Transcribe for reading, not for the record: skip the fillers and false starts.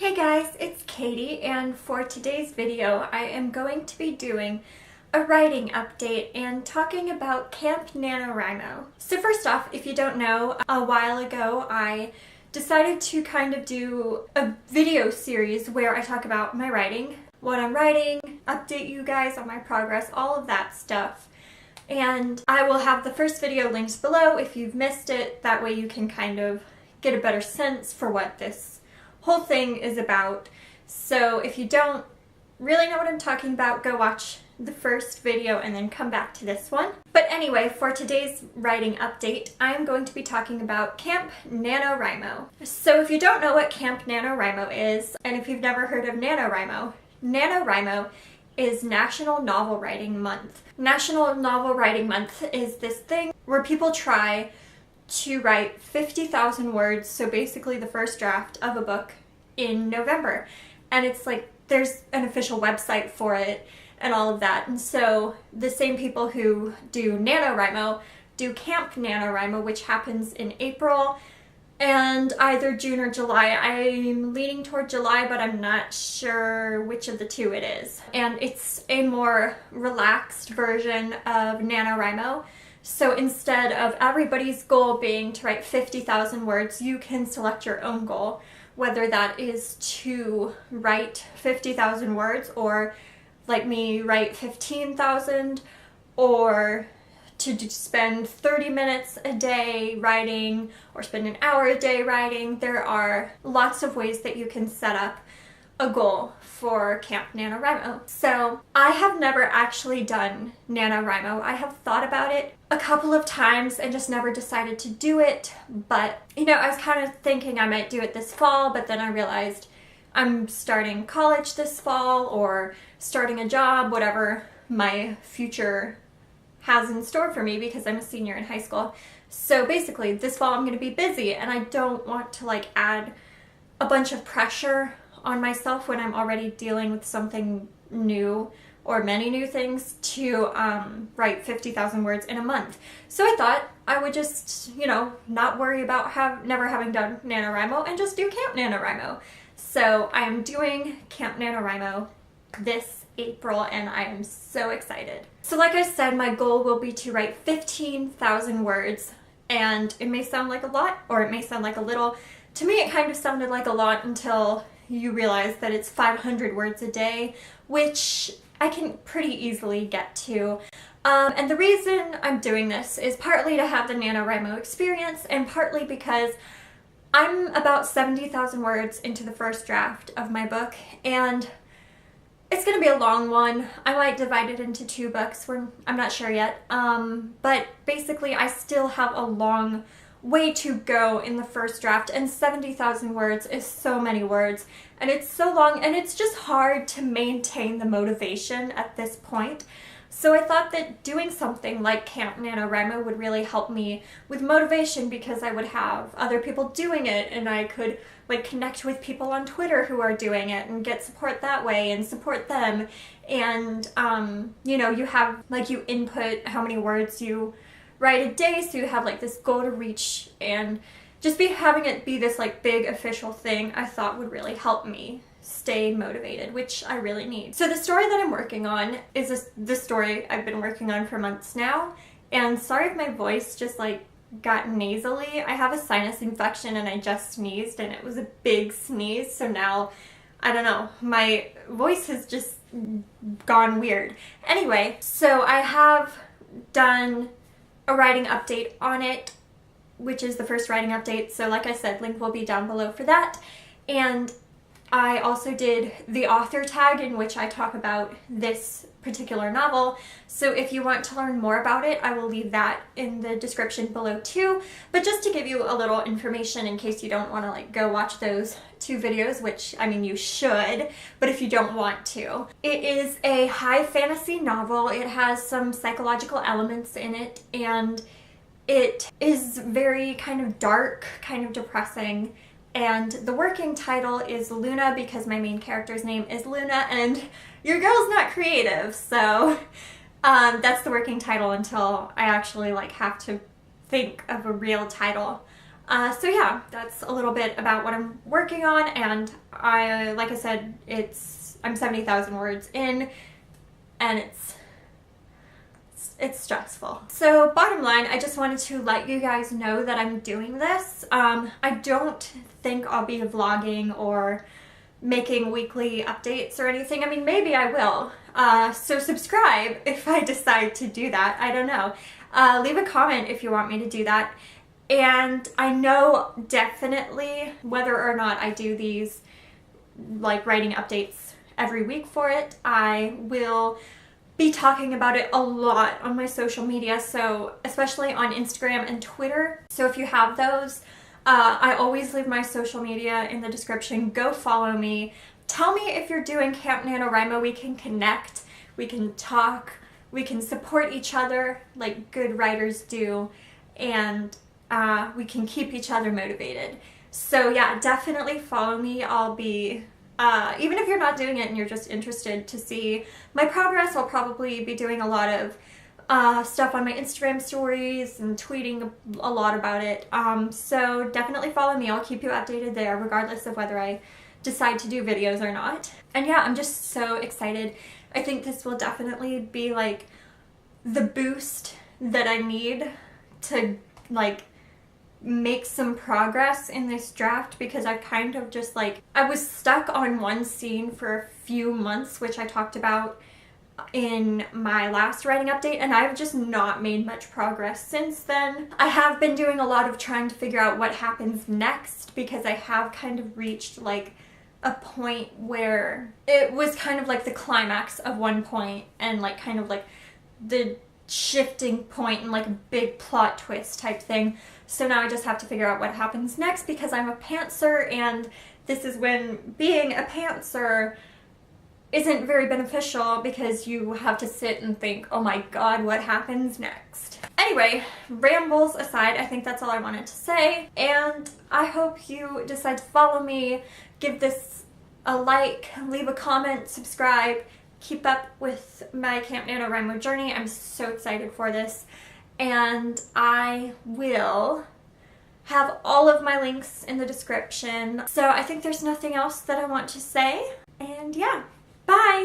Hey guys, it's Katie, and for today's video I am going to be doing a writing update and talking about Camp NaNoWriMo. So first off, if you don't know, a while ago I decided to kind of do a video series where I talk about my writing, what I'm writing, update you guys on my progress, all of that stuff. And I will have the first video linked below if you've missed it. That way you can kind of get a better sense for what this whole thing is about. So if you don't really know what I'm talking about, go watch the first video and then come back to this one. But anyway, for today's writing update, I'm going to be talking about Camp NaNoWriMo. So if you don't know what Camp NaNoWriMo is, and if you've never heard of NaNoWriMo, NaNoWriMo is National Novel Writing Month. National Novel Writing Month is this thing where people try to write 50,000 words, so basically the first draft of a book, in November. And it's like there's an official website for it and all of that. And so the same people who do NaNoWriMo do Camp NaNoWriMo, which happens in April and either June or July. I'm leaning toward July, but I'm not sure which of the two it is. And it's a more relaxed version of NaNoWriMo. So instead of everybody's goal being to write 50,000 words, you can select your own goal, whether that is to write 50,000 words or, like me, write 15,000, or to spend 30 minutes a day writing or spend an hour a day writing. There are lots of ways that you can set up a goal for Camp NaNoWriMo. So I have never actually done NaNoWriMo. I have thought about it a couple of times and just never decided to do it. But, you know, I was kind of thinking I might do it this fall, but then I realized I'm starting college this fall or starting a job, whatever my future has in store for me, because I'm a senior in high school. So basically this fall I'm going to be busy, and I don't want to like add a bunch of pressure on myself when I'm already dealing with something new or many new things to write 50,000 words in a month. So I thought I would just, you know, not worry about never having done NaNoWriMo and just do Camp NaNoWriMo. So I am doing Camp NaNoWriMo this April, and I am so excited. So like I said, my goal will be to write 15,000 words, and it may sound like a lot or it may sound like a little. To me it kind of sounded like a lot until you realize that it's 500 words a day, which I can pretty easily get to. And the reason I'm doing this is partly to have the NaNoWriMo experience, and partly because I'm about 70,000 words into the first draft of my book, and it's going to be a long one. I might divide it into 2 books. I'm not sure yet. But basically I still have a long way to go in the first draft, and 70,000 words is so many words, and it's so long, and it's just hard to maintain the motivation at this point. So I thought that doing something like Camp NaNoWriMo would really help me with motivation, because I would have other people doing it, and I could like connect with people on Twitter who are doing it and get support that way and support them. And you know, you have like, you input how many words you write a day, so you have like this goal to reach, and just having it be this like big official thing I thought would really help me stay motivated, which I really need. So the story that I'm working on is the story I've been working on for months now, and sorry if my voice just like got nasally. I have a sinus infection and I just sneezed, and it was a big sneeze, so now I don't know, my voice has just gone weird. Anyway, so I have done a writing update on it, which is the first writing update. So like I said, link will be down below for that. And I also did the author tag, in which I talk about this particular novel. So if you want to learn more about it, I will leave that in the description below too. But just to give you a little information in case you don't want to like go watch those 2 videos, which I mean you should, but if you don't want to. It is a high fantasy novel. It has some psychological elements in it, and it is very kind of dark, kind of depressing. And the working title is Luna, because my main character's name is Luna, and your girl's not creative, so that's the working title until I actually like have to think of a real title. So yeah, that's a little bit about what I'm working on, and like I said, I'm 70,000 words in, and it's stressful. So bottom line, I just wanted to let you guys know that I'm doing this. I don't think I'll be vlogging or making weekly updates or anything. I mean, maybe I will. So subscribe if I decide to do that. I don't know. Leave a comment if you want me to do that. And I know definitely whether or not I do these like writing updates every week for it, I will be talking about it a lot on my social media, so especially on Instagram and Twitter. So if you have those, I always leave my social media in the description. Go follow me. Tell me if you're doing Camp NaNoWriMo. We can connect, we can talk, we can support each other like good writers do, and we can keep each other motivated. So yeah, definitely follow me. I'll be even if you're not doing it and you're just interested to see my progress, I'll probably be doing a lot of stuff on my Instagram stories and tweeting a lot about it. So definitely follow me. I'll keep you updated there regardless of whether I decide to do videos or not. And yeah, I'm just so excited. I think this will definitely be like the boost that I need to like make some progress in this draft, because I've kind of just like, I was stuck on one scene for a few months, which I talked about in my last writing update, and I've just not made much progress since then. I have been doing a lot of trying to figure out what happens next, because I have kind of reached like a point where it was kind of like the climax of one point and like kind of like the shifting point and like a big plot twist type thing. So now I just have to figure out what happens next, because I'm a pantser, and this is when being a pantser isn't very beneficial, because you have to sit and think, oh my god, what happens next? Anyway, rambles aside, I think that's all I wanted to say, and I hope you decide to follow me, give this a like, leave a comment, subscribe, keep up with my Camp NaNoWriMo journey. I'm so excited for this, and I will have all of my links in the description. So I think there's nothing else that I want to say, and yeah, bye!